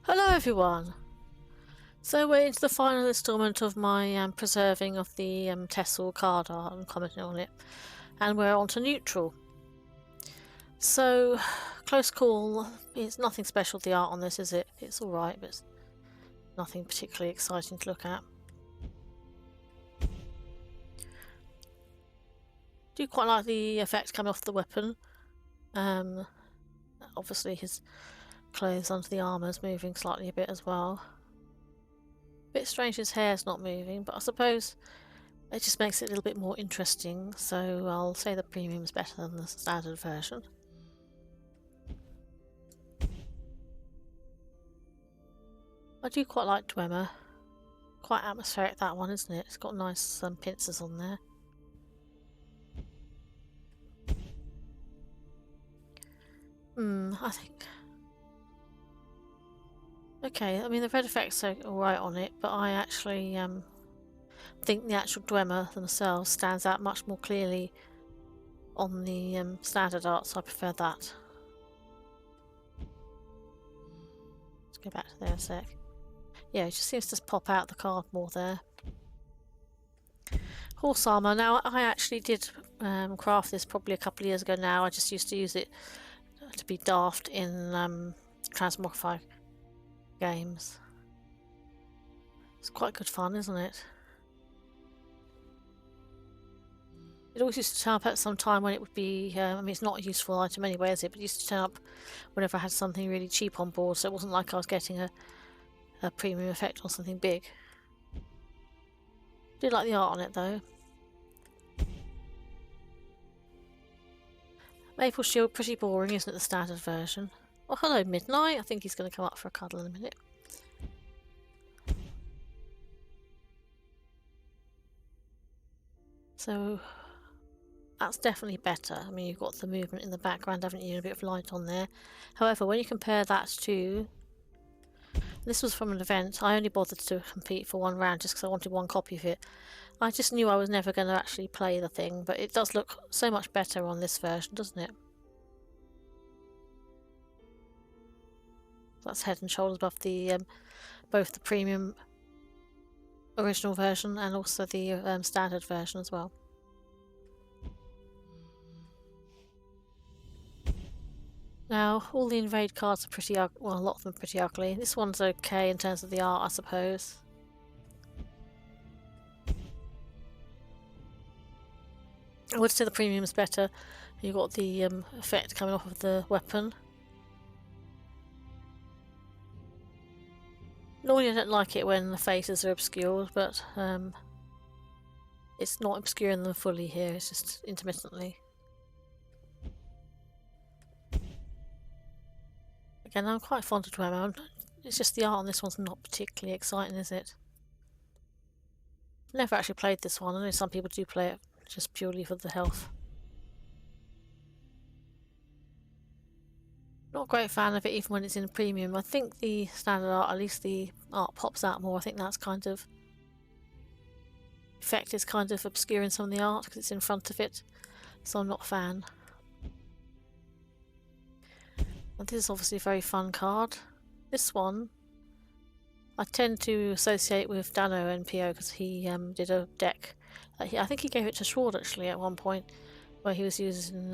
Hello everyone! So we're into the final instalment of my preserving of the TESL card art and commenting on it, and we're on to neutral. So, close call, it's nothing special the art on this, is it? It's alright, but it's nothing particularly exciting to look at. Do quite like the effect coming off the weapon. Obviously his clothes under the armour is moving slightly a bit as well. Bit strange his hair's not moving, but I suppose it just makes it a little bit more interesting, so I'll say the premium's better than the standard version. I do quite like Dwemer. Quite atmospheric that one, isn't it? It's got nice pincers on there. I think... Okay, I mean the red effects are alright on it, but I actually think the actual Dwemer themselves stands out much more clearly on the standard art, so I prefer that. Let's go back to there a sec. Yeah, it just seems to pop out the card more there. Horse armour. Now, I actually did craft this probably a couple of years ago now. I just used to use it to be daft in transmogrify games. It's quite good fun, isn't it? It always used to turn up at some time when it would be, I mean it's not a useful item anyway, is it? But it used to turn up whenever I had something really cheap on board, so it wasn't like I was getting a premium effect on something big. I do like the art on it though. Maple Shield, pretty boring, isn't it, the standard version? Oh, hello Midnight, I think he's going to come up for a cuddle in a minute. So that's definitely better. I mean, you've got the movement in the background, haven't you? A bit of light on there. However, when you compare that to... This was from an event. I only bothered to compete for one round just because I wanted one copy of it. I just knew I was never going to actually play the thing, but it does look so much better on this version, doesn't it? That's head and shoulders above the both the premium original version and also the standard version as well. Now, all the invade cards are pretty ugly. Well, a lot of them are pretty ugly. This one's okay in terms of the art, I suppose. I would say the premium's better. You've got the effect coming off of the weapon. Normally I don't like it when the faces are obscured, but it's not obscuring them fully here, it's just intermittently. Again, I'm quite fond of Dwemer. It's just the art on this one's not particularly exciting, is it? Never actually played this one. I know some people do play it just purely for the health. Not a great fan of it even when it's in premium. I think the standard art, at least the art pops out more. I think that's kind of... effect is kind of obscuring some of the art because it's in front of it. So I'm not a fan. And this is obviously a very fun card. This one I tend to associate with Dano NPO because he did a deck. I think he gave it to Schward actually at one point where he was using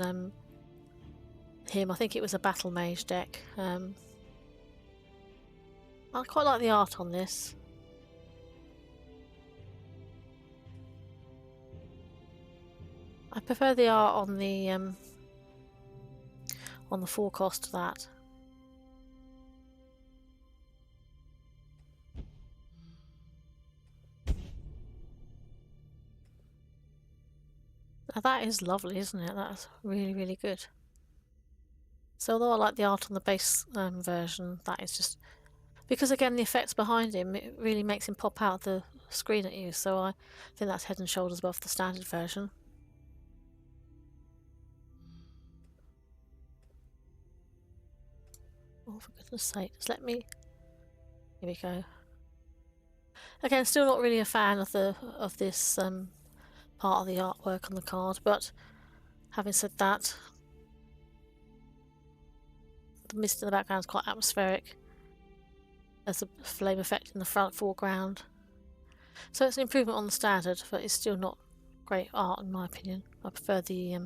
him. I think it was a Battle Mage deck. I quite like the art on this. I prefer the art on the forecast to that. Now that is lovely, isn't it? That's really, really good. So although I like the art on the base version, that is just... Because again, the effects behind him, it really makes him pop out the screen at you, so I think that's head and shoulders above the standard version. Oh, for goodness sake, just let me... Here we go. Again, still not really a fan of this part of the artwork on the card, but having said that, the mist in the background is quite atmospheric. as a flame effect in the front foreground. So it's an improvement on the standard, but it's still not great art in my opinion. I prefer the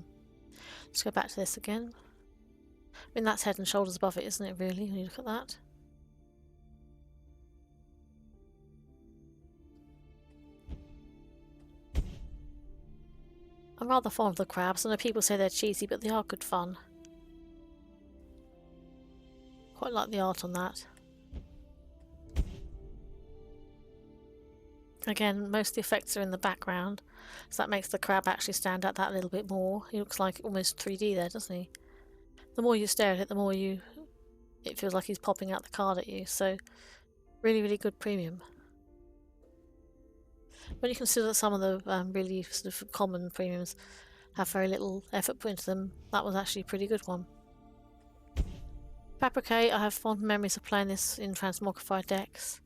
let's go back to this again. I mean, that's head and shoulders above it, isn't it, really, when you look at that? I'm rather fond of the crabs. I know people say they're cheesy, but they are good fun. Quite like the art on that. Again, most of the effects are in the background, so that makes the crab actually stand out that little bit more. He looks like almost 3D there, doesn't he? The more you stare at it, the more it feels like he's popping out the card at you, so really, really good premium. When you consider that some of the really sort of common premiums have very little effort put into them, that was actually a pretty good one. Fabricate, I have fond memories of playing this in transmogrified decks.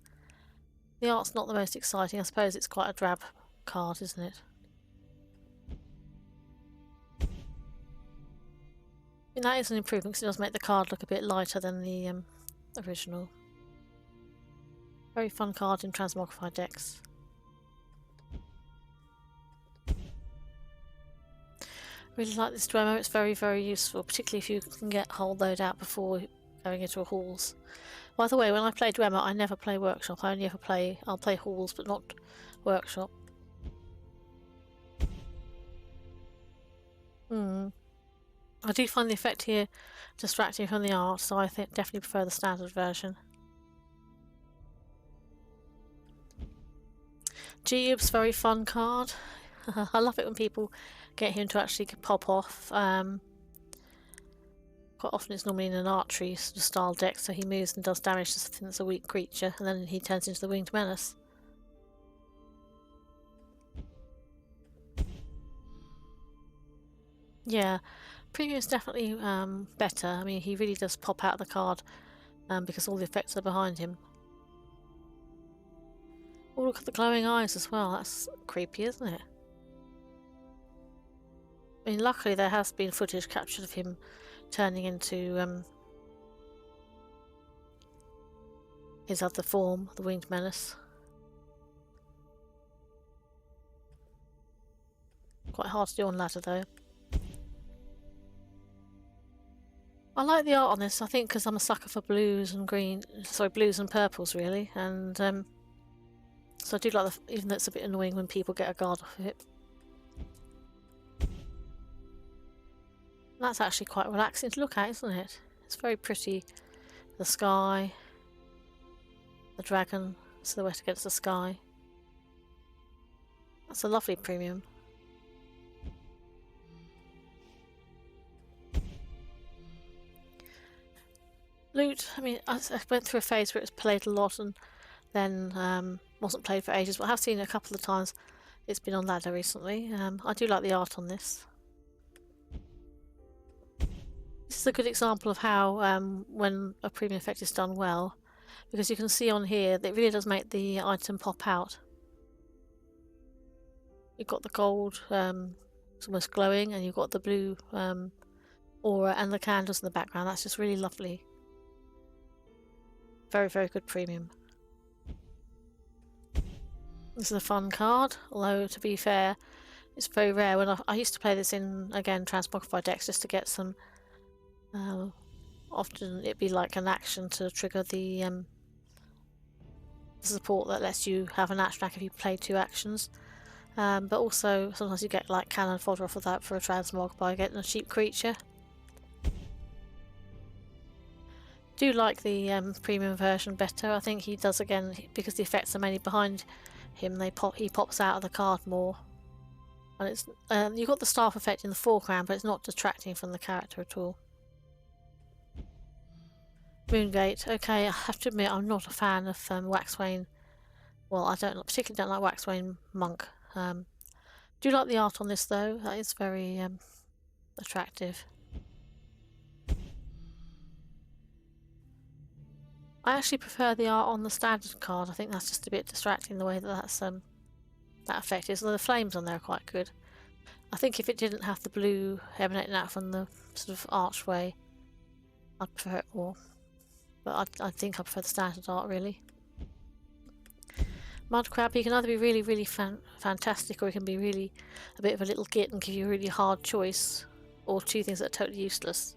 The art's not the most exciting. I suppose it's quite a drab card, isn't it? I mean, that is an improvement because it does make the card look a bit lighter than the original. Very fun card in transmogrified decks. Really like this Dremo. It's very, very useful, particularly if you can get whole load out before going into a halls. By the way, when I play Dremo, I never play workshop. I only ever play, I'll play halls, but not workshop. I do find the effect here distracting from the art, so I think definitely prefer the standard version. Geob's very fun card. I love it when people get him to actually pop off. Quite often it's normally in an archery sort of style deck, so he moves and does damage to something that's a weak creature, and then he turns into the winged menace. Yeah, premium is definitely better. I mean, he really does pop out of the card because all the effects are behind him. Oh, look at the glowing eyes as well. That's creepy, isn't it? I mean, luckily there has been footage captured of him turning into his other form, the winged menace. Quite hard to do on ladder though. I like the art on this, I think, because I'm a sucker for blues and blues and purples really, and so I do like even though it's a bit annoying when people get a guard off of it. That's actually quite relaxing to look at, isn't it? It's very pretty. The sky, the dragon silhouette against the sky. That's a lovely premium. Loot, I mean, I went through a phase where it was played a lot and then wasn't played for ages, but I have seen it a couple of times. It's been on ladder recently. I do like the art on this. This is a good example of how when a premium effect is done well, because you can see on here that it really does make the item pop out. You've got the gold, it's almost glowing, and you've got the blue aura and the candles in the background. That's just really lovely. Very, very good premium. This is a fun card, although to be fair, it's very rare. When I used to play this in, again, transmogrified decks just to get some. Often it'd be like an action to trigger the support that lets you have an action back if you play 2 actions. But also sometimes you get like cannon fodder off of that for a transmog by getting a cheap creature. Do like the premium version better. I think he does, again, because the effects are mainly behind him, he pops out of the card more. And it's you've got the staff effect in the foreground, but it's not detracting from the character at all. Moongate. Okay, I have to admit I'm not a fan of Waxwayne. Well, I particularly don't like Waxwayne Monk. Do like the art on this though. That is very attractive. I actually prefer the art on the standard card. I think that's just a bit distracting the way that that effect is. Although the flames on there are quite good. I think if it didn't have the blue emanating out from the sort of archway, I'd prefer it more. but I think I prefer the standard art, really. Mud crab, he can either be really, really fantastic, or he can be really a bit of a little git and give you a really hard choice, or two things that are totally useless.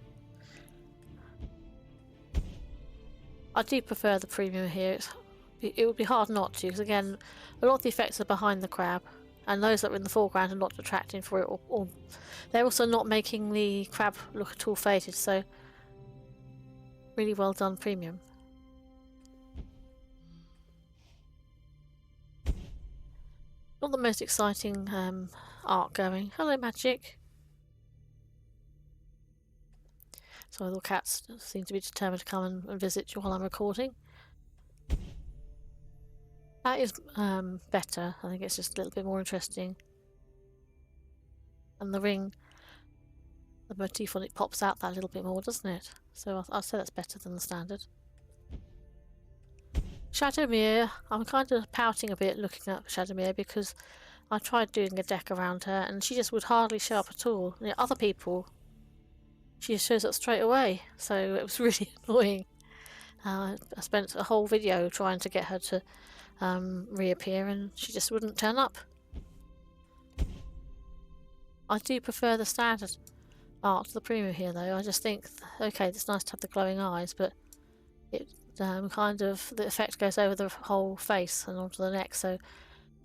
I do prefer the premium here. It would be hard not to, because again, a lot of the effects are behind the crab, and those that are in the foreground are not detracting for it, or they're also not making the crab look at all faded, so really well done premium. Not the most exciting art going. Hello, Magic. So little cats seem to be determined to come and visit you while I'm recording. That is better. I think it's just a little bit more interesting. And the ring, the motif on it pops out that little bit more, doesn't it? So I'll say that's better than the standard. Shadowmere, I'm kind of pouting a bit looking at Shadowmere because I tried doing a deck around her and she just would hardly show up at all. And other people, she just shows up straight away, so it was really annoying. I spent a whole video trying to get her to reappear and she just wouldn't turn up. I do prefer the standard art to the premium here though. I just think, okay, it's nice to have the glowing eyes, but it kind of, the effect goes over the whole face and onto the neck, so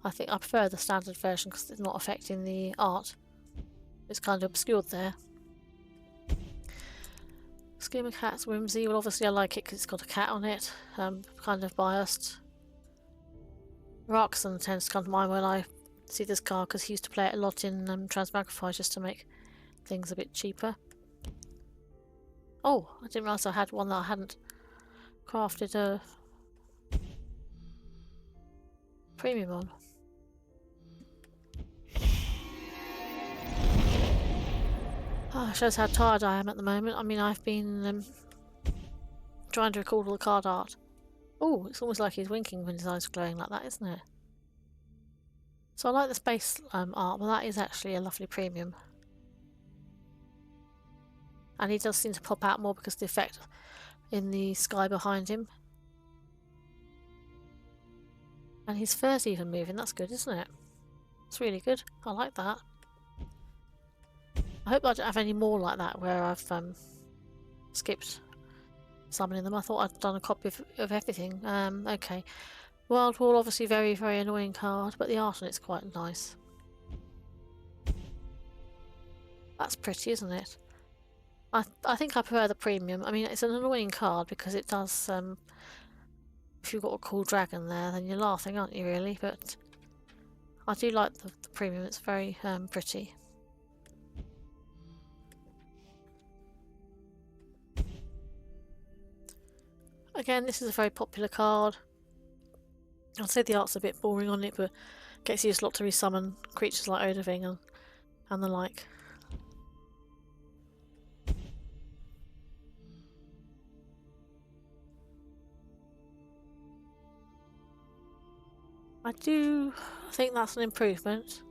I think I prefer the standard version because it's not affecting the art. It's kind of obscured there. Skin of Cat's Whimsy, well obviously I like it because it's got a cat on it. Kind of biased. Roxon tends to come to mind when I see this card because he used to play it a lot in Transmagrify just to make things a bit cheaper. Oh, I didn't realise I had one that I hadn't crafted a premium on. Oh, shows how tired I am at the moment. I mean, I've been trying to record all the card art. Oh, it's almost like he's winking when his eyes are glowing like that, isn't it? So I like the space art, but that is actually a lovely premium. And he does seem to pop out more because of the effect in the sky behind him. And his fur's even moving, that's good, isn't it? It's really good, I like that. I hope I don't have any more like that where I've skipped summoning them. I thought I'd done a copy of everything. Okay. Wild Wall, obviously very, very annoying card, but the art on it's quite nice. That's pretty, isn't it? I think I prefer the premium. I mean, it's an annoying card because it does, if you've got a cool dragon there, then you're laughing, aren't you, really? But I do like the premium, it's very pretty. Again, this is a very popular card. I'd say the art's a bit boring on it, but gets used a lot to resummon creatures like Odoving and the like. I do think that's an improvement.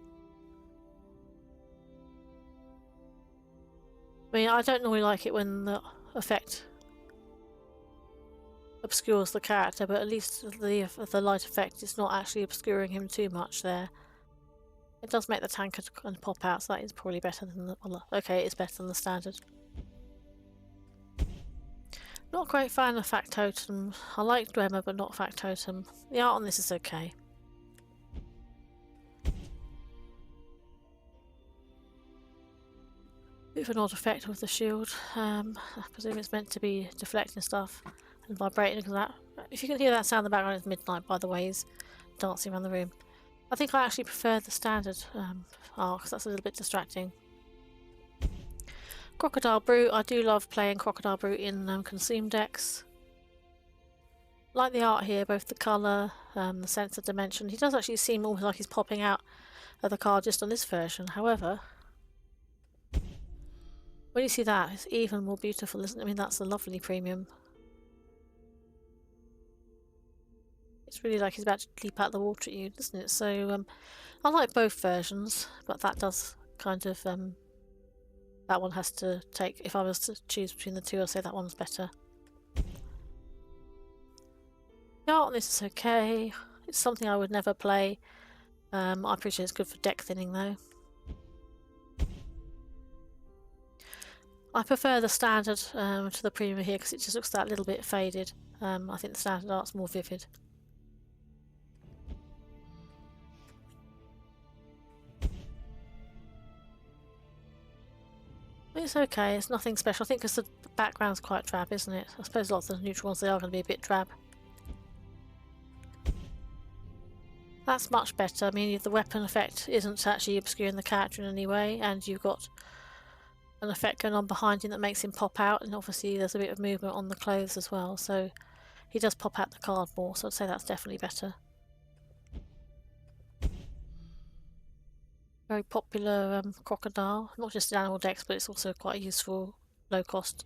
I mean, I don't normally like it when the effect obscures the character, but at least the light effect is not actually obscuring him too much there. It does make the tanker kind of pop out, so that is probably better than the... Well, okay, it's better than the standard. Not a great fan of Factotum. I like Dwemer, but not Factotum. The art on this is okay. Bit of an odd effect with the shield. I presume it's meant to be deflecting stuff and vibrating because that. If you can hear that sound in the background, it's midnight, by the way, he's dancing around the room. I think I actually prefer the standard art because that's a little bit distracting. Crocodile Brute, I do love playing Crocodile Brute in consume decks. Like the art here, both the colour, the sense of dimension. He does actually seem almost like he's popping out of the card just on this version. However, when you see that, it's even more beautiful, isn't it? I mean, that's a lovely premium. It's really like he's about to leap out the water at you, doesn't it? So, I like both versions, but that does kind of, that one has to take, if I was to choose between the two, I'd say that one's better. The art on this is okay. It's something I would never play. I appreciate it's good for deck thinning though. I prefer the standard to the premium here because it just looks that little bit faded. I think the standard art's more vivid. It's okay, it's nothing special. I think because the background's quite drab, isn't it? I suppose lots of the neutral ones, they are going to be a bit drab. That's much better. I mean, the weapon effect isn't actually obscuring the character in any way, and you've got an effect going on behind him that makes him pop out, and obviously there's a bit of movement on the clothes as well, so he does pop out the card more, so I'd say that's definitely better. Very popular crocodile, not just in animal decks, but it's also quite a useful low-cost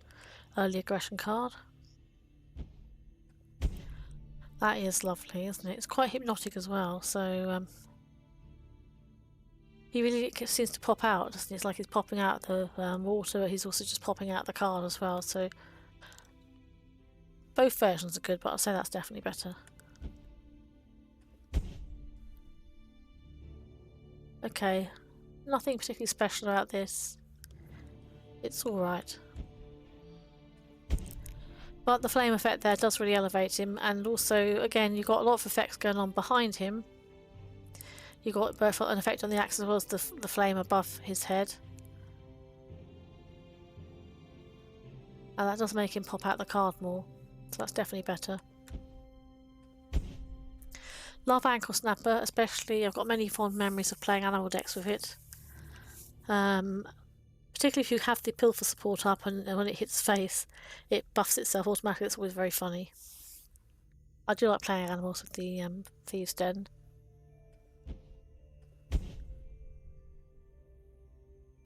early aggression card. That is lovely, isn't it? It's quite hypnotic as well, so he really seems to pop out, doesn't he? It's like he's popping out the water, but he's also just popping out the card as well, so both versions are good, but I'd say that's definitely better. Okay, nothing particularly special about this. It's alright. But the flame effect there does really elevate him, and also, again, you've got a lot of effects going on behind him. You've got both an effect on the axe as well as the flame above his head. And that does make him pop out the card more, so that's definitely better. Love Ankle Snapper, especially. I've got many fond memories of playing animal decks with it. Particularly if you have the pilfer support up and when it hits face, it buffs itself automatically. It's always very funny. I do like playing animals with the Thieves' Den.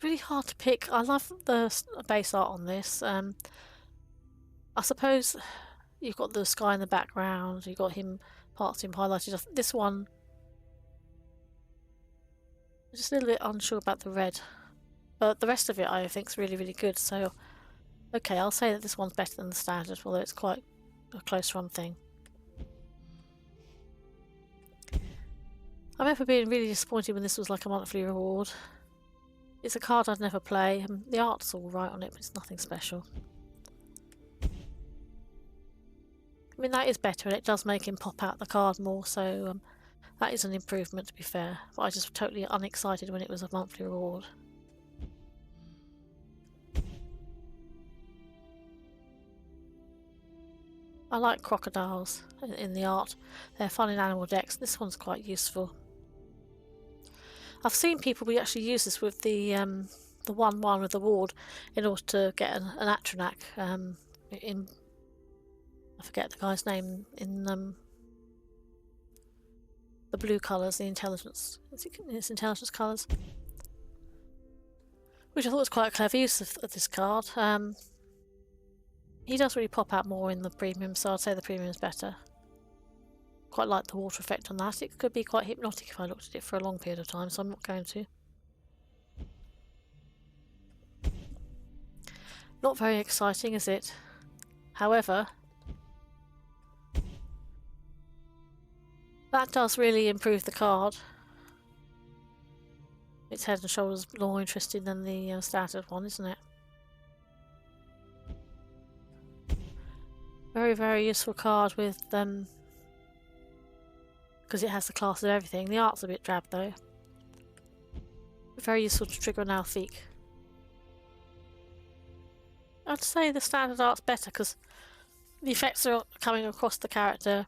Really hard to pick. I love the base art on this. I suppose you've got the sky in the background, you've got him, parts of him highlighted. This one, I'm just a little bit unsure about the red. But the rest of it I think is really, really good. So, okay, I'll say that this one's better than the standard, although it's quite a close run thing. I remember being really disappointed when this was like a monthly reward. It's a card I'd never play. The art's all right on it, but it's nothing special. I mean, that is better, and it does make him pop out the card more, so that is an improvement, to be fair. But I just was totally unexcited when it was a monthly reward. I like crocodiles in the art. They're fun in animal decks. This one's quite useful. I've seen people actually use this with the 1/1 with the ward in order to get an Atronac in. I forget the guy's name in the blue colours, the intelligence. It's intelligence colours, which I thought was quite a clever use of this card. He does really pop out more in the premium, so I'd say the premium is better. Quite like the water effect on that. It could be quite hypnotic if I looked at it for a long period of time, so I'm not going to. Not very exciting, is it? However, that does really improve the card. It's head and shoulders more interesting than the standard one, isn't it? Very, very useful card with because it has the class of everything. The art's a bit drab though. Very useful to trigger an Alfique. I'd say the standard art's better because the effects are coming across the character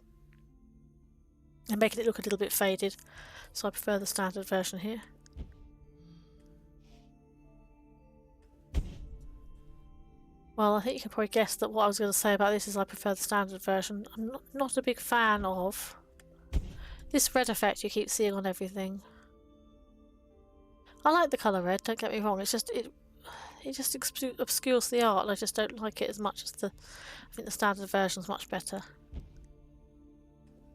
and making it look a little bit faded, so I prefer the standard version here. Well, I think you can probably guess that what I was going to say about this is I prefer the standard version. I'm not a big fan of this red effect you keep seeing on everything. I like the colour red, don't get me wrong, it's just it just obscures the art and I just don't like it as much as I think the standard version's much better.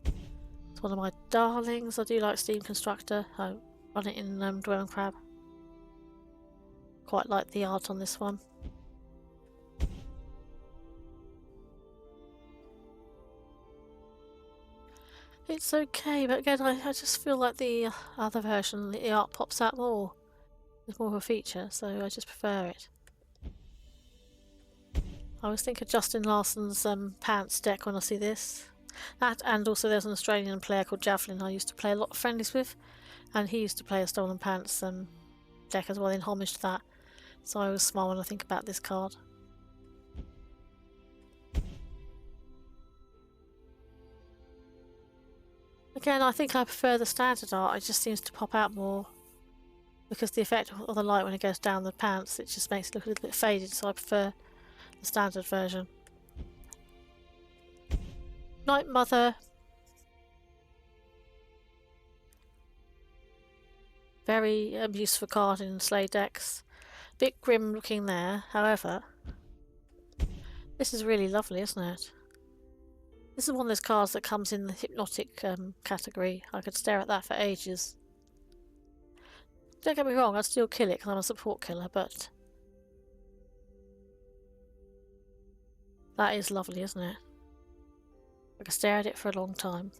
It's one of my darlings. I do like Steam Constructor. I run it in Dwelling Crab. Quite like the art on this one. It's okay, but again, I just feel like the other version, the art pops out more. It's more of a feature, so I just prefer it. I always think of Justin Larson's pants deck when I see this. That, and also there's an Australian player called Javelin I used to play a lot of friendlies with, and he used to play a Stolen Pants deck as well in homage to that. So I always smile when I think about this card. Again, I think I prefer the standard art. It just seems to pop out more because the effect of the light when it goes down the pants, it just makes it look a little bit faded, so I prefer the standard version. Night Mother. Very useful card in sleigh decks. Bit grim looking there, however. This is really lovely, isn't it? This is one of those cards that comes in the hypnotic category. I could stare at that for ages. Don't get me wrong, I'd still kill it because I'm a support killer, but that is lovely, isn't it? I could stare at it for a long time.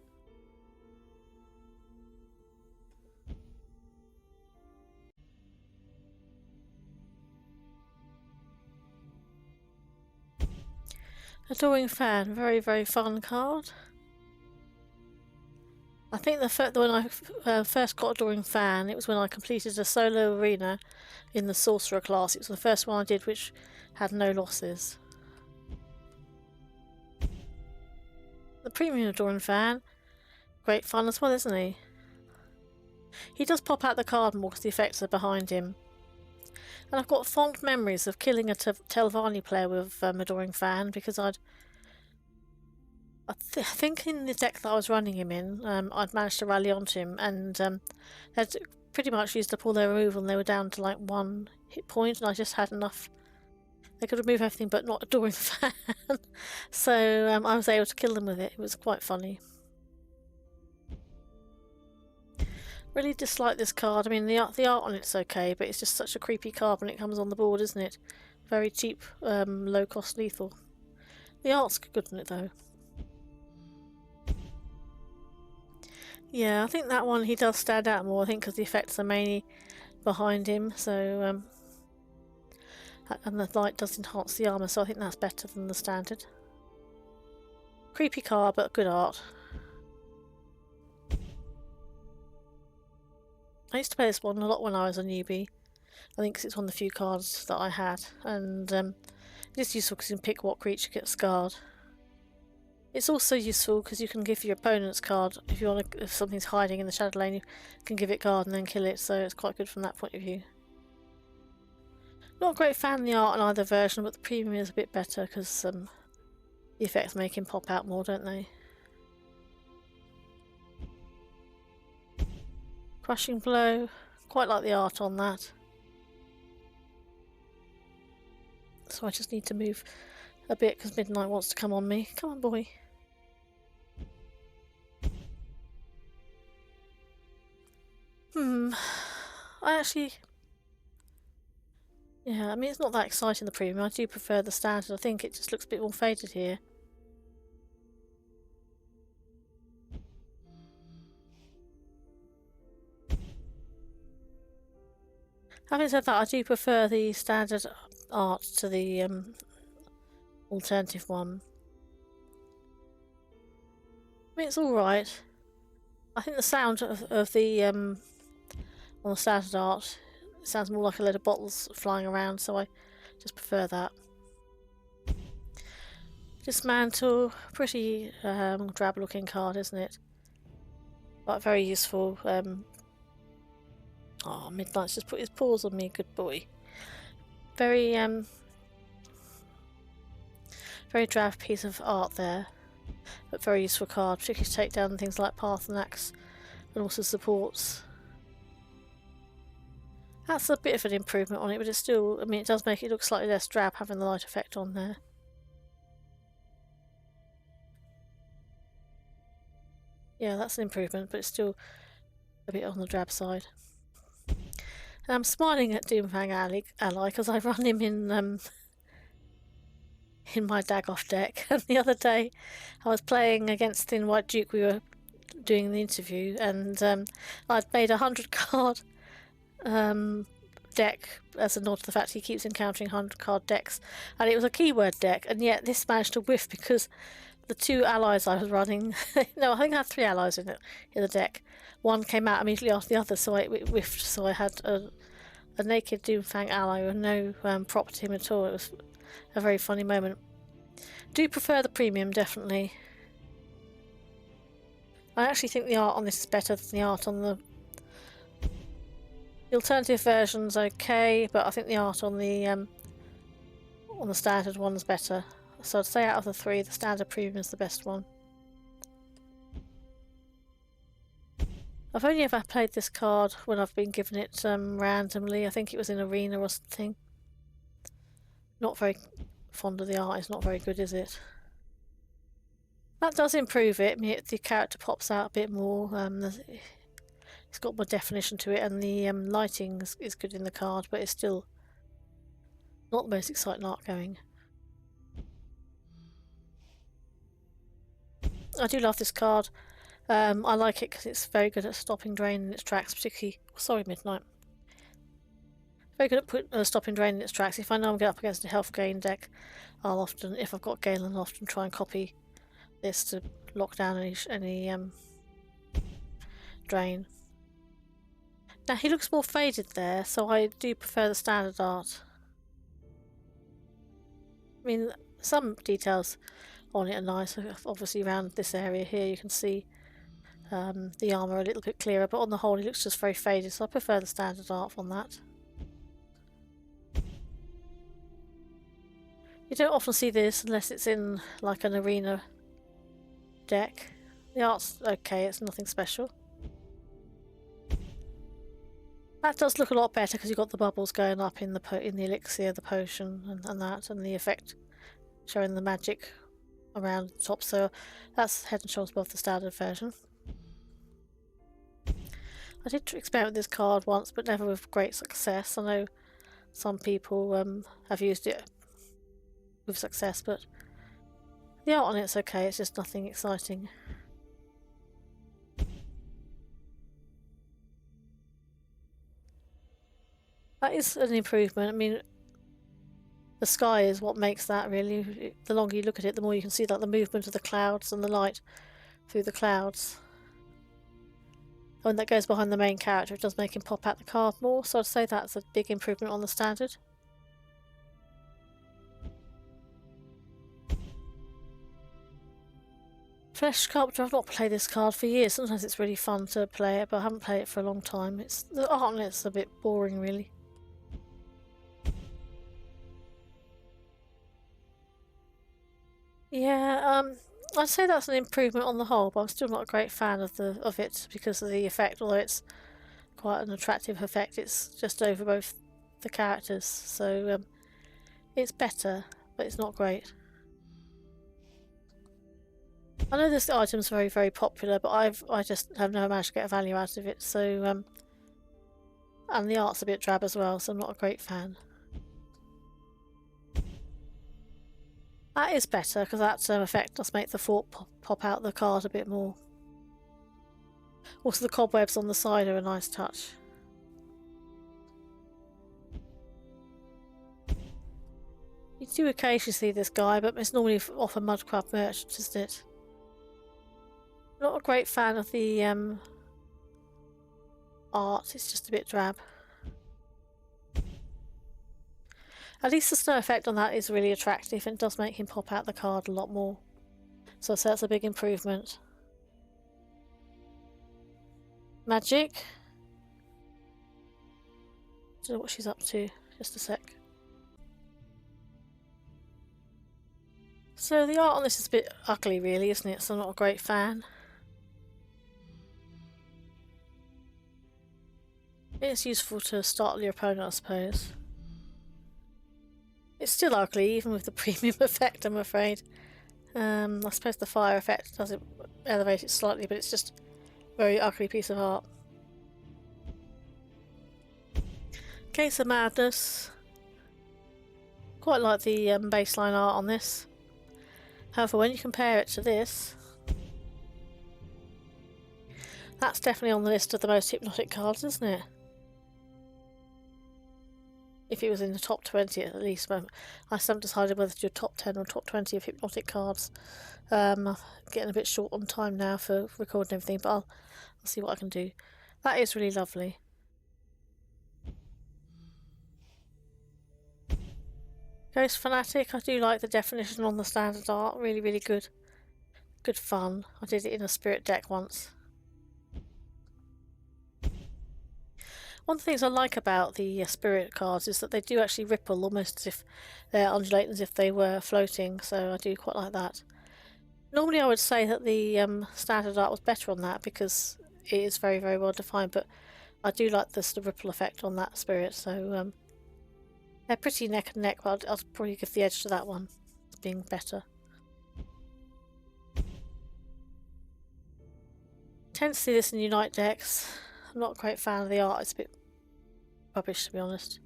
Adoring Fan, very, very fun card. I think when I first got Adoring Fan, it was when I completed a solo arena in the Sorcerer class. It was the first one I did which had no losses. The premium Adoring Fan, great fun as well, isn't he? He does pop out the card more because the effects are behind him. And I've got fond memories of killing a Telvanni player with Adoring Fan because I think in the deck that I was running him in, I'd managed to rally onto him, and they'd pretty much used up all their removal and they were down to like 1 hit point, and I just had enough. They could remove everything but not Adoring Fan. So I was able to kill them with it. It was quite funny. Really dislike this card. I mean, the art on it's okay, but it's just such a creepy card when it comes on the board, isn't it? Very cheap, low-cost lethal. The art's good in it, though. Yeah, I think that one he does stand out more, I think, because the effects are mainly behind him, so and the light does enhance the armour, so I think that's better than the standard. Creepy card, but good art. I used to play this one a lot when I was a newbie. I think 'cause it's one of the few cards that I had, and it's useful because you can pick what creature gets scarred. It's also useful because you can give your opponent's card if you want to, if something's hiding in the shadow lane, you can give it guard and then kill it, so it's quite good from that point of view. Not a great fan of the art in either version, but the premium is a bit better because the effects make him pop out more, don't they? Crushing Blow, quite like the art on that. So I just need to move a bit because Midnight wants to come on me. Come on, boy. I actually... Yeah, I mean, it's not that exciting, the premium. I do prefer the standard. I think it just looks a bit more faded here. Having said that, I do prefer the standard art to the alternative one. I mean, it's alright. I think the sound of the on the standard art sounds more like a load of bottles flying around, so I just prefer that. Dismantle, pretty drab looking card, isn't it? But very useful. Oh, Midnight's just put his paws on me, good boy. Very very drab piece of art there, but very useful card, particularly to take down things like Parthenax and also supports. That's a bit of an improvement on it, but it's still, I mean, it does make it look slightly less drab having the light effect on there. Yeah, that's an improvement, but it's still a bit on the drab side. And I'm smiling at Doomfang Ally because I run him in my Dagoff deck. And the other day I was playing against Thin White Duke. We were doing the interview, and I'd made 100 card deck as a nod to the fact he keeps encountering 100 card decks, and it was a keyword deck, and yet this managed to whiff because the 2 allies I was running, no, I think I had 3 allies in the deck. One came out immediately after the other, so it whiffed. So I had a naked Doomfang ally with no prop to him at all. It was a very funny moment. Do prefer the premium, definitely. I actually think the art on this is better than the art on the alternative version's okay, but I think the art on the standard one's better. So I'd say out of the 3, the standard premium is the best one. I've only ever played this card when I've been given it randomly. I think it was in Arena or something. Not very fond of the art. It's not very good, is it? That does improve it. I mean, the character pops out a bit more. It's got more definition to it, and the lighting is good in the card, but it's still not the most exciting art going. I do love this card. I like it because it's very good at stopping drain in its tracks, particularly... Sorry, Midnight. Very good at stopping drain in its tracks. If I know I'm going up against a health gain deck, I'll often, if I've got Galen, I'll often try and copy this to lock down any drain. Now he looks more faded there, so I do prefer the standard art. I mean, some details on it are nice. Obviously around this area here you can see the armour a little bit clearer, but on the whole it looks just very faded, so I prefer the standard art on that. You don't often see this unless it's in like an arena deck. The art's okay, it's nothing special. That does look a lot better because you've got the bubbles going up in the elixir, the potion, and that, and the effect showing the magic around the top. So that's head and shoulders above the standard version. I did experiment with this card once, but never with great success. I know some people have used it with success, but the art on it's okay. It's just nothing exciting. That is an improvement. I mean, the sky is what makes that really. The longer you look at it, the more you can see that the movement of the clouds and the light through the clouds. When that goes behind the main character, it does make him pop out the card more, so I'd say that's a big improvement on the standard. Flesh Sculptor, I've not played this card for years. Sometimes it's really fun to play it, but I haven't played it for a long time. The art on it's a bit boring, really. Yeah, I'd say that's an improvement on the whole, but I'm still not a great fan of it because of the effect. Although it's quite an attractive effect, it's just over both the characters, so it's better, but it's not great. I know this item's very, very popular, but I just have never managed to get a value out of it. So and the art's a bit drab as well, so I'm not a great fan. That is better because that effect does make the fort pop out the card a bit more. Also, the cobwebs on the side are a nice touch. You do occasionally see this guy, but it's normally off a Mud Club merchant, isn't it? Not a great fan of the art, it's just a bit drab. At least the snow effect on that is really attractive and does make him pop out the card a lot more. So that's a big improvement. Magic. Don't know what she's up to. Just a sec. So the art on this is a bit ugly really, isn't it? So I'm not a great fan. It's useful to startle your opponent, I suppose. It's still ugly, even with the premium effect, I'm afraid. I suppose the fire effect does elevate it slightly, but it's just a very ugly piece of art. Case of Madness. Quite like the baseline art on this. However, when you compare it to this, That's definitely on the list of the most hypnotic cards, isn't it? If it was in the top 20 at least. But I still haven't decided whether to do top 10 or top 20 of hypnotic cards. I'm getting a bit short on time now for recording everything, but I'll see what I can do. That is really lovely. Ghost Fanatic, I do like the definition on the standard art. Really, really good. Good fun. I did it in a spirit deck once. One of the things I like about the spirit cards is that they do actually ripple almost as if they're undulating, as if they were floating, so I do quite like that. Normally I would say that the standard art was better on that because it is very, very well defined, but I do like the sort of ripple effect on that spirit, so they're pretty neck and neck, but I'll probably give the edge to that one as being better. Tend to see this in Unite decks. I'm not a great fan of the art, it's a bit rubbish to be honest.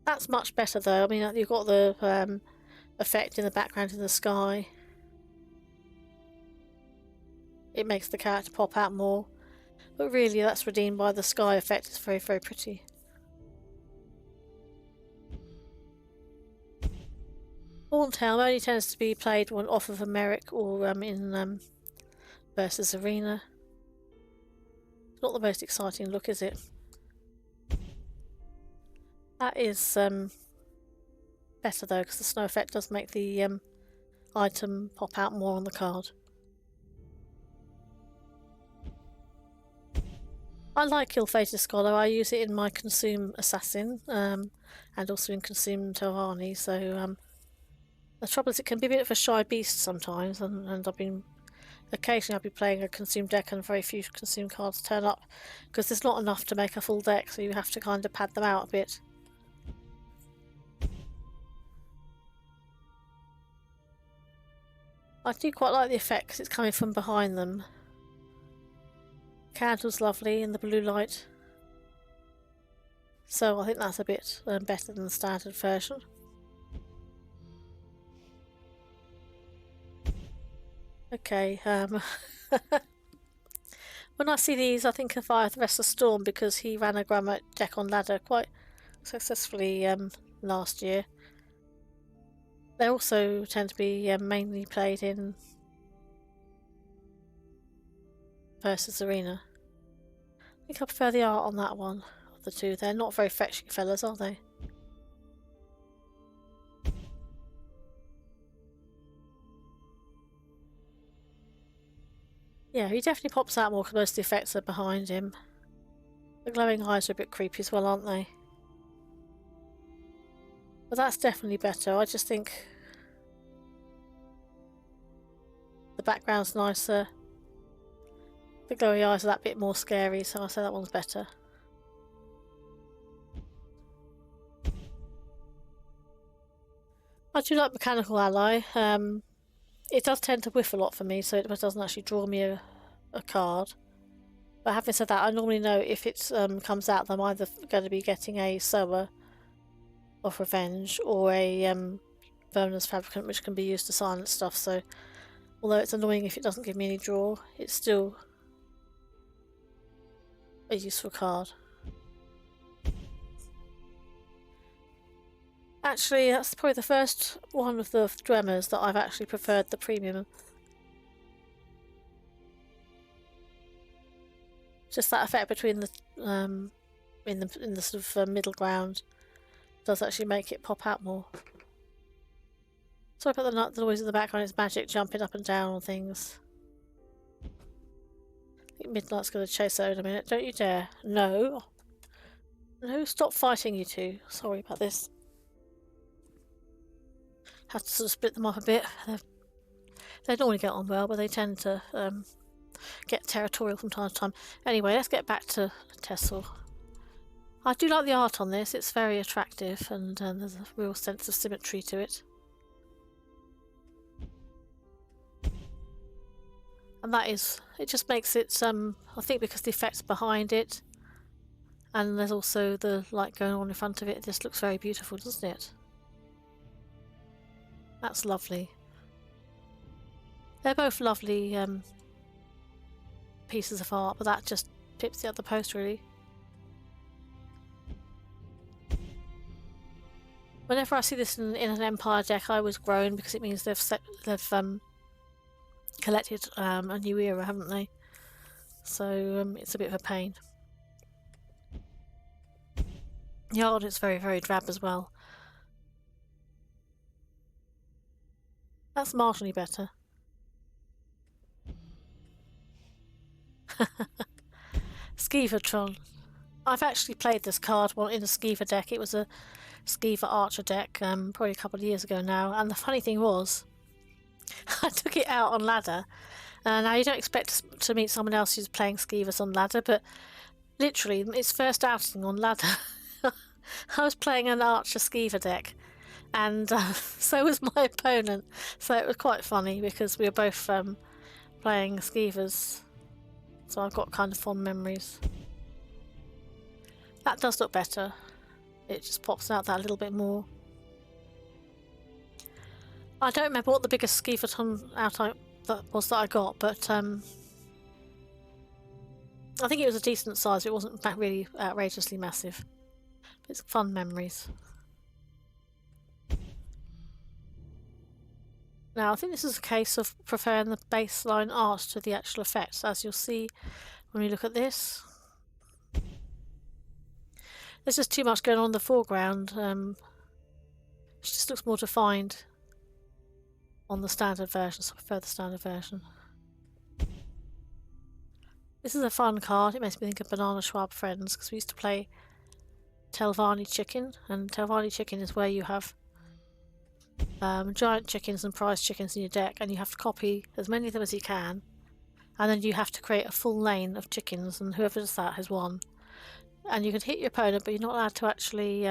That's much better though. I mean, you've got the effect in the background in the sky. It makes the character pop out more. But really, that's redeemed by the sky effect. It's very, very pretty. Horntail only tends to be played off of a Merrick or in versus Arena. It's not the most exciting look, is it? That is better though, because the snow effect does make the item pop out more on the card. I like Ill-Fated Scholar. I use it in my Consume Assassin and also in Consume Tohani, so the trouble is it can be a bit of a shy beast sometimes, and occasionally I'll be playing a Consume deck and very few Consume cards turn up because there's not enough to make a full deck, so you have to kind of pad them out a bit. I do quite like the effect because it's coming from behind them. Candle's lovely in the blue light, so I think that's a bit better than the standard version. Okay, when I see these I think of the Rest of Storm because he ran a Grommet deck on ladder quite successfully last year. They also tend to be mainly played in versus Arena. I think I prefer the art on that one of the two. They're not very fetching fellas, are they? Yeah, he definitely pops out more because most of the effects are behind him. The glowing eyes are a bit creepy as well, aren't they? But that's definitely better. I just think the background's nicer. The glowy eyes are that bit more scary, so I say that one's better. I do like Mechanical Ally. It does tend to whiff a lot for me, so it doesn't actually draw me a card. But having said that, I normally know if it comes out that I'm either going to be getting a Sower of Revenge or a Verminous Fabricant, which can be used to silence stuff, so although it's annoying if it doesn't give me any draw, it's still a useful card. Actually, that's probably the first one of the Dremers that I've actually preferred the premium. Just that effect between the in the sort of middle ground does actually make it pop out more. Sorry about the noise in the background. It's magic jumping up and down on things. I think Midnight's going to chase her in a minute. Don't you dare! No, no! Stop fighting, you two. Sorry about this. Have to sort of split them up a bit. They normally get on well, but they tend to get territorial from time to time. Anyway, let's get back to TESL. I do like the art on this. It's very attractive, and there's a real sense of symmetry to it. And that is, it just makes it, I think because the effects behind it, and there's also the light going on in front of it, it just looks very beautiful, doesn't it? That's lovely. They're both lovely pieces of art, but that just tips the other post really. Whenever I see this in an Empire deck, I always groan because it means they've collected a new era, haven't they? So it's a bit of a pain. The art is very, very drab as well. That's marginally better. Skeevatron. I've actually played this card in a Skeever deck. It was a Skeever Archer deck probably a couple of years ago now, and the funny thing was I took it out on ladder. Now you don't expect to meet someone else who's playing Skeevers on ladder, but literally its first outing on ladder I was playing an Archer Skeever deck, and so was my opponent, so it was quite funny because we were both playing Skeevers, so I've got kind of fond memories. That does look better. It just pops out that little bit more. I don't remember what the biggest Skeeverton out that I got, but I think it was a decent size. It wasn't really outrageously massive. But it's fun memories. Now I think this is a case of preferring the baseline art to the actual effects, as you'll see when we look at this. There's just too much going on in the foreground. It just looks more defined on the standard version, so I prefer the standard version. This is a fun card. It makes me think of Banana Schwab Friends, because we used to play Telvanni Chicken, and Telvanni Chicken is where you have giant chickens and prize chickens in your deck, and you have to copy as many of them as you can, and then you have to create a full lane of chickens, and whoever does that has won. And you can hit your opponent, but you're not allowed to actually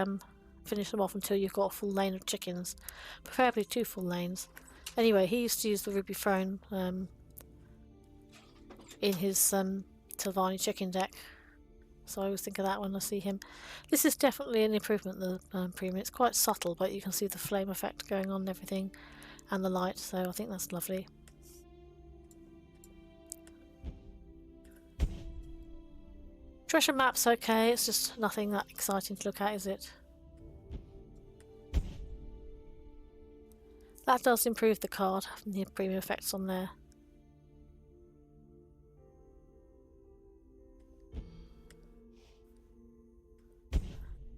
finish them off until you've got a full lane of chickens, preferably 2 full lanes. Anyway, he used to use the Ruby Throne in his Telvanni Chicken deck, so I always think of that when I see him. This is definitely an improvement, the premium. It's quite subtle, but you can see the flame effect going on and everything, and the light, so I think that's lovely. Treasure map's okay, it's just nothing that exciting to look at, is it? That does improve the card, having the premium effects on there.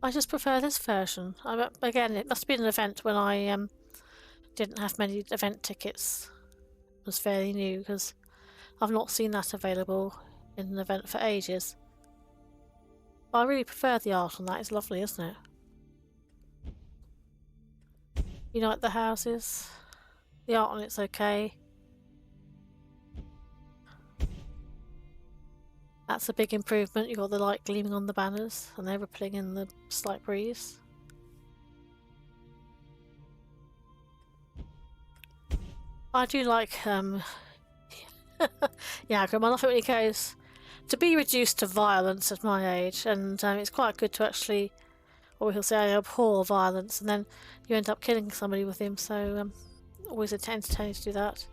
I just prefer this version. Again, it must have been an event when I didn't have many event tickets. It was fairly new, because I've not seen that available in an event for ages. But I really prefer the art on that. It's lovely, isn't it? You like the houses? The art on it's okay. That's a big improvement. You've got the light gleaming on the banners and they're rippling in the slight breeze. I do like yeah, I love it when he goes to be reduced to violence at my age, and it's quite good to actually, or he'll say I abhor violence, and then you end up killing somebody with him, so always entertaining to do that.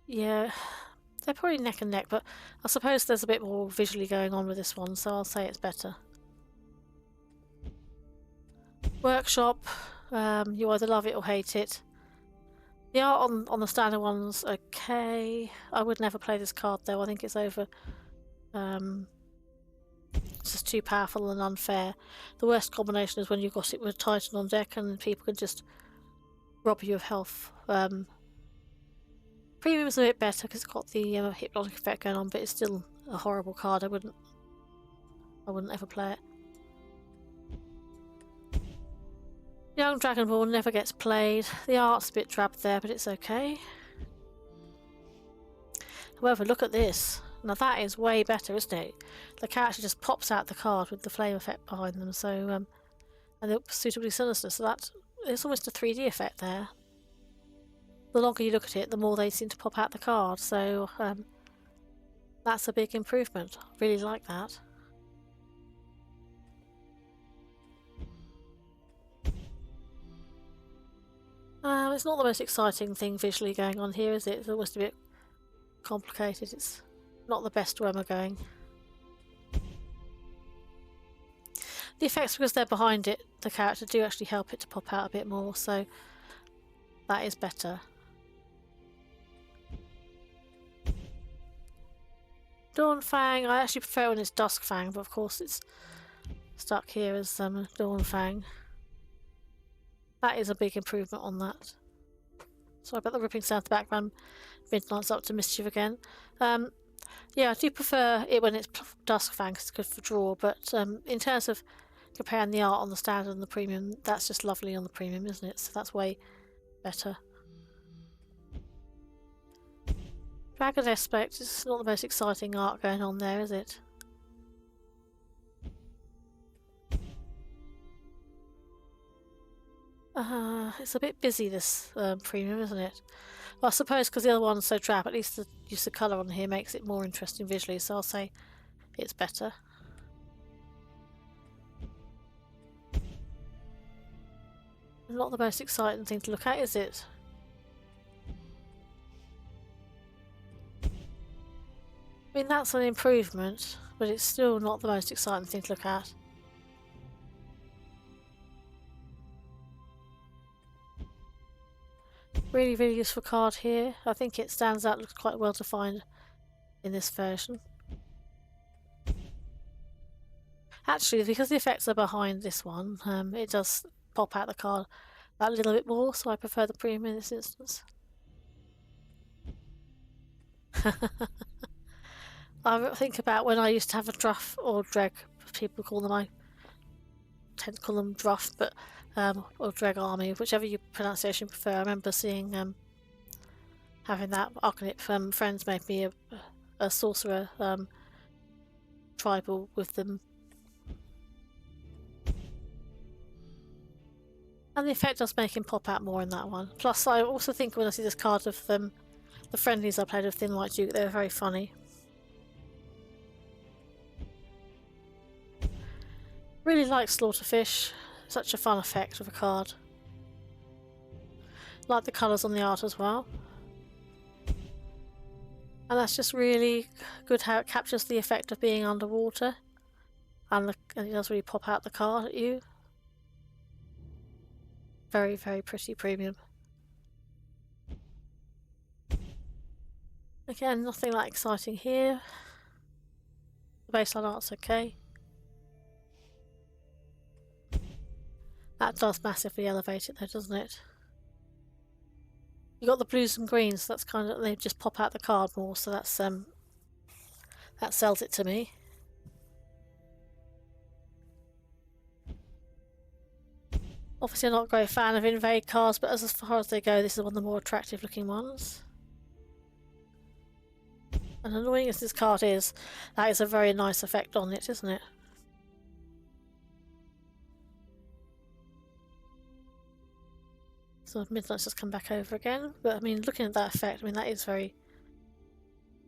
Yeah, they're probably neck and neck, but I suppose there's a bit more visually going on with this one, so I'll say it's better. Workshop, you either love it or hate it. The art on the standard one's okay. I would never play this card though. I think it's over. It's just too powerful and unfair. The worst combination is when you've got it with Titan on deck and people can just rob you of health. Premium's a bit better because it's got the hypnotic effect going on, but it's still a horrible card. I wouldn't ever play it. Young Dragon Ball never gets played. The art's a bit drab there, but it's okay. However, look at this. Now that is way better, isn't it? The character just pops out the card with the flame effect behind them, so and they're suitably sinister, so it's almost a 3D effect there. The longer you look at it, the more they seem to pop out the card, so that's a big improvement. I really like that. It's not the most exciting thing visually going on here, is it? It's almost a bit complicated. It's not the best where we're going. The effects, because they're behind it, the character, do actually help it to pop out a bit more, so that is better. Dawn Fang, I actually prefer it when it's Dusk Fang, but of course it's stuck here as Dawn Fang. That is a big improvement on that. Sorry about the ripping sound in the background. Midnight's up to mischief again. Yeah, I do prefer it when it's Dusk Fang because it's good for draw, but in terms of comparing the art on the standard and the premium, that's just lovely on the premium, isn't it? So that's way better. Dragon Aspect is not the most exciting art going on there, is it? It's a bit busy, this premium, isn't it? Well, I suppose because the other one's so drab, at least the use of colour on here makes it more interesting visually, so I'll say it's better. Not the most exciting thing to look at, is it? I mean, that's an improvement, but it's still not the most exciting thing to look at. Really, really useful card here. I think it stands out, looks quite well defined in this version. Actually, because the effects are behind this one, it does pop out the card a little bit more, so I prefer the premium in this instance. I think about when I used to have a druff or dreg, people call them, I tend to call them druff, but or dreg army, whichever your pronunciation prefer. I remember seeing having that Arcanip. Friends made me a sorcerer tribal with them. And the effect does make him pop out more in that one. Plus, I also think when I see this card of the friendlies I played with Thin White Duke, they were very funny. Really like Slaughterfish. Such a fun effect of a card. Like the colours on the art as well. And that's just really good how it captures the effect of being underwater. And it does really pop out the card at you. Very, very pretty premium. Again, nothing that exciting here. The baseline art's okay. That does massively elevate it though, doesn't it? You got the blues and greens, that's kind of, they just pop out the card more, so that's that sells it to me. Obviously I'm not a great fan of invade cards, but as far as they go, this is one of the more attractive looking ones. And annoying as this card is, that is a very nice effect on it, isn't it? So Midnight's just come back over again, but I mean, looking at that effect, I mean, that is very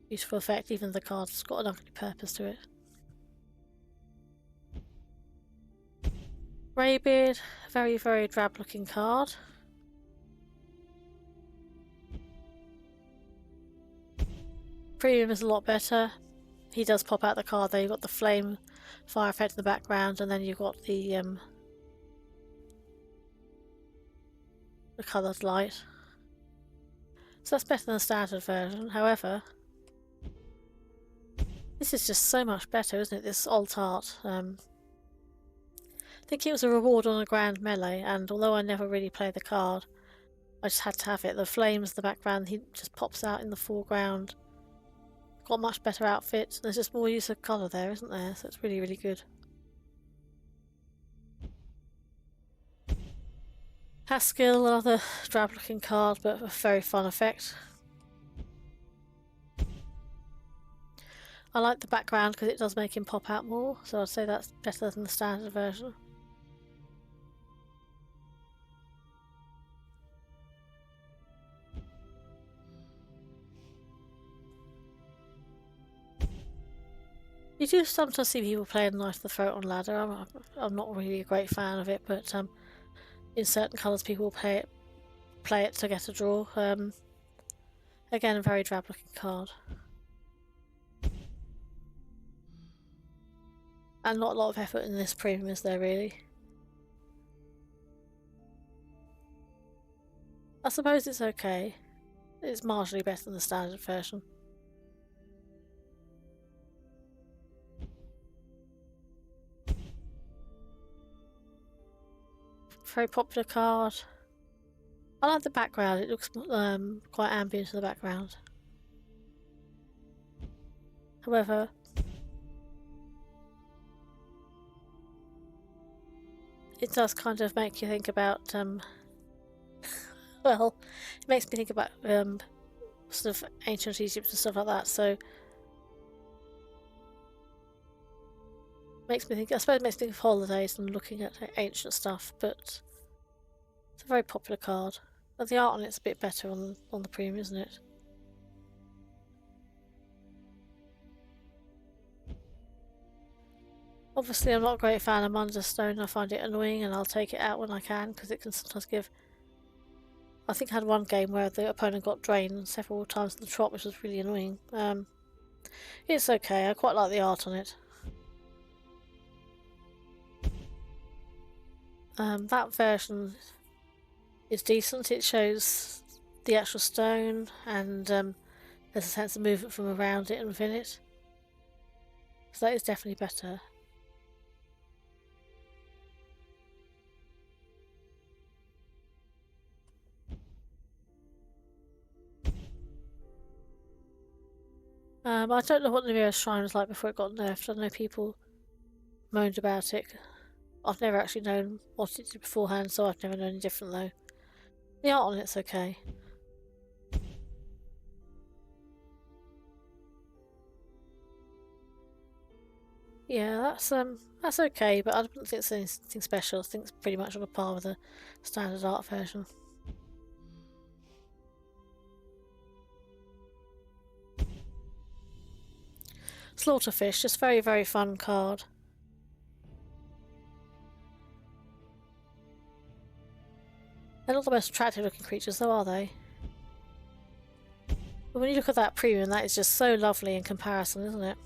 beautiful effect, even the card's got an ugly purpose to it. Greybeard, very, very drab looking card. Premium is a lot better. He does pop out the card there. You've got the flame fire effect in the background, and then you've got the coloured light. So that's better than the standard version. However, this is just so much better, isn't it? This alt art. I think it was a reward on a grand melee, and although I never really played the card, I just had to have it. The flames in the background, he just pops out in the foreground. Got a much better outfit. There's just more use of colour there, isn't there? So it's really, really good. Haskell, another drab looking card, but a very fun effect. I like the background because it does make him pop out more, so I'd say that's better than the standard version. You do sometimes see people playing Knife to the Throat on ladder. I'm not really a great fan of it, but in certain colours people will play it play it to get a draw. Again, a very drab looking card. And not a lot of effort in this premium, is there really? I suppose it's okay. It's marginally better than the standard version. Very popular card. I like the background, it looks quite ambient in the background. However, it does kind of make you think about, well, it makes me think about sort of ancient Egypt and stuff like that, so makes me think, I suppose it makes me think of holidays and looking at ancient stuff, but it's a very popular card. But the art on it's a bit better on the premium, isn't it? Obviously, I'm not a great fan of Munderstone. I find it annoying, and I'll take it out when I can because it can sometimes give. I think I had one game where the opponent got drained several times in the trot, which was really annoying. It's okay. I quite like the art on it. That version is decent. It shows the actual stone, and there's a sense of movement from around it and within it. So that is definitely better. I don't know what the Mirror Shrine was like before it got nerfed. I know people moaned about it. I've never actually known what it did beforehand, so I've never known any different though. The art on it's okay. Yeah, that's okay, but I don't think it's anything special. I think it's pretty much on a par with the standard art version. Slaughterfish, just very, very fun card. They're not the most attractive looking creatures though, are they? But when you look at that premium, that is just so lovely in comparison, isn't it?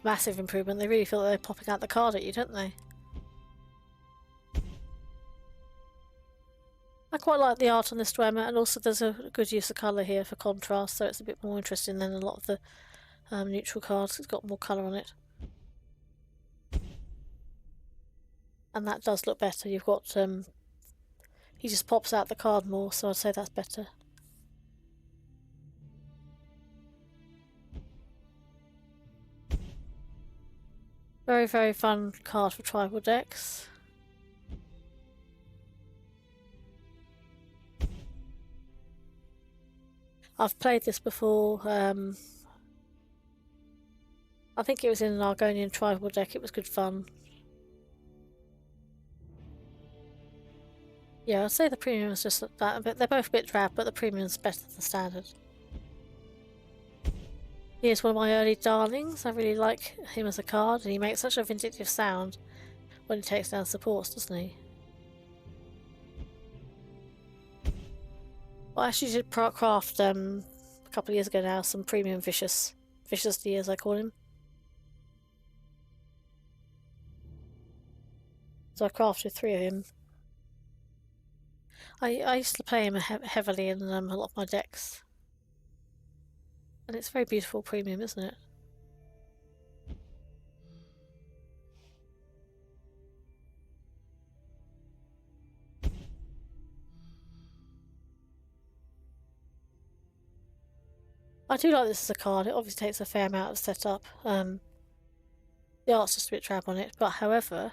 Massive improvement. They really feel like they're popping out the card at you, don't they? I quite like the art on this Dwemer, and also there's a good use of colour here for contrast, so it's a bit more interesting than a lot of the neutral cards. It's got more colour on it. And that does look better. You've got, he just pops out the card more, so I'd say that's better. Very, very fun card for tribal decks. I've played this before. I think it was in an Argonian tribal deck. It was good fun. Yeah, I'd say the premium is just that, but they're both a bit drab, but the premium is better than standard. He is one of my early darlings. I really like him as a card, and he makes such a vindictive sound when he takes down supports, doesn't he? Well, I actually did craft a couple of years ago now some premium Vicious D as I call him. So I crafted 3 of him. I used to play him heavily in a lot of my decks. And it's very beautiful premium, isn't it? I do like this as a card. It obviously takes a fair amount of setup. The art's just a bit drab on it, but however,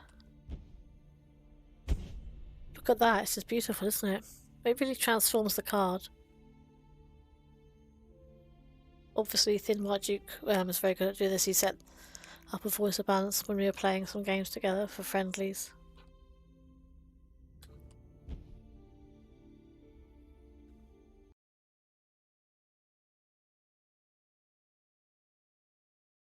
look at that, it's just beautiful, isn't it? It really transforms the card. Obviously, Thin White Duke was very good at doing this. He set up a voice of balance when we were playing some games together for friendlies.